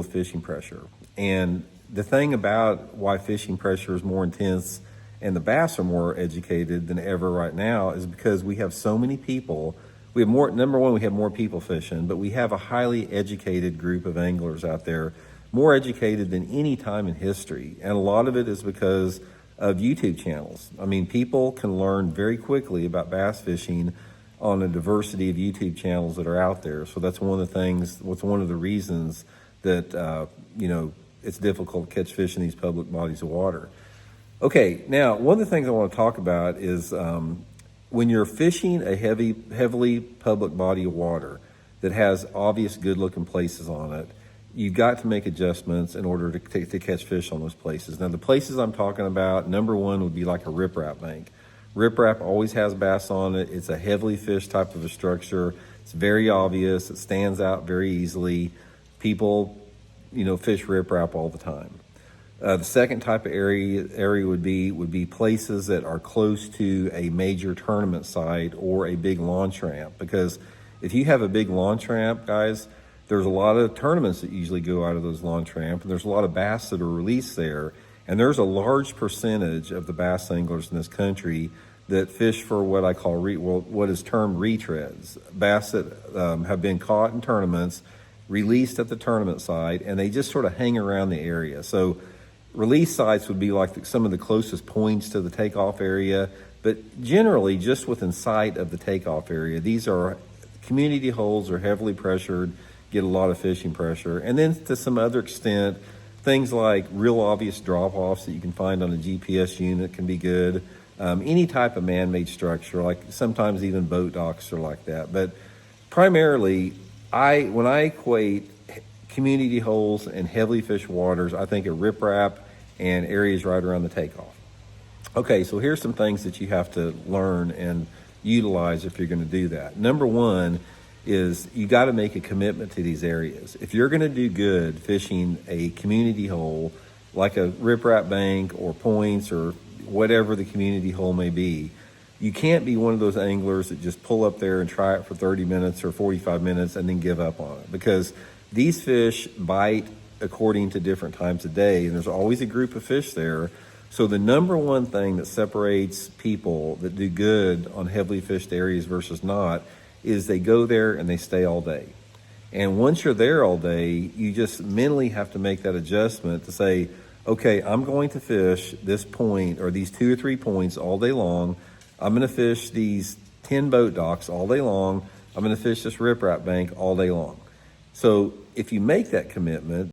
with fishing pressure. And the thing about why fishing pressure is more intense and the bass are more educated than ever right now is because we have so many people. We have more, number one, we have more people fishing, but we have a highly educated group of anglers out there, more educated than any time in history. And a lot of it is because of YouTube channels. I mean, people can learn very quickly about bass fishing on a diversity of YouTube channels that are out there. So that's one of the things, what's one of the reasons that, it's difficult to catch fish in these public bodies of water. Okay, now, one of the things I want to talk about is when you're fishing a heavily public body of water that has obvious good-looking places on it, you've got to make adjustments in order to catch fish on those places. Now, the places I'm talking about, number one would be like a riprap bank. Riprap always has bass on it. It's a heavily fished type of a structure. It's very obvious. It stands out very easily. People, fish riprap all the time. The second type of area would be places that are close to a major tournament site or a big launch ramp. Because if you have a big launch ramp, guys, there's a lot of tournaments that usually go out of those launch ramps, and there's a lot of bass that are released there. And there's a large percentage of the bass anglers in this country that fish for what I call what is termed retreads, bass that have been caught in tournaments, released at the tournament site, and they just sort of hang around the area. So release sites would be like some of the closest points to the takeoff area, but generally just within sight of the takeoff area. These are community holes, are heavily pressured, get a lot of fishing pressure. And then to some other extent, things like real obvious drop-offs that you can find on a GPS unit can be good. Any type of man-made structure, like sometimes even boat docks are like that. But primarily, when I equate community holes and heavily fished waters, I think of riprap and areas right around the takeoff. Okay, so here's some things that you have to learn and utilize if you're going to do that. Number one is you got to make a commitment to these areas. If you're going to do good fishing a community hole like a riprap bank or points or whatever the community hole may be, you can't be one of those anglers that just pull up there and try it for 30 minutes or 45 minutes and then give up on it, because these fish bite according to different times of day, and there's always a group of fish there. So the number one thing that separates people that do good on heavily fished areas versus not is they go there and they stay all day. And once you're there all day, you just mentally have to make that adjustment to say, okay, I'm going to fish this point or these 2 or 3 points all day long. I'm going to fish these 10 boat docks all day long. I'm going to fish this riprap bank all day long. So if you make that commitment,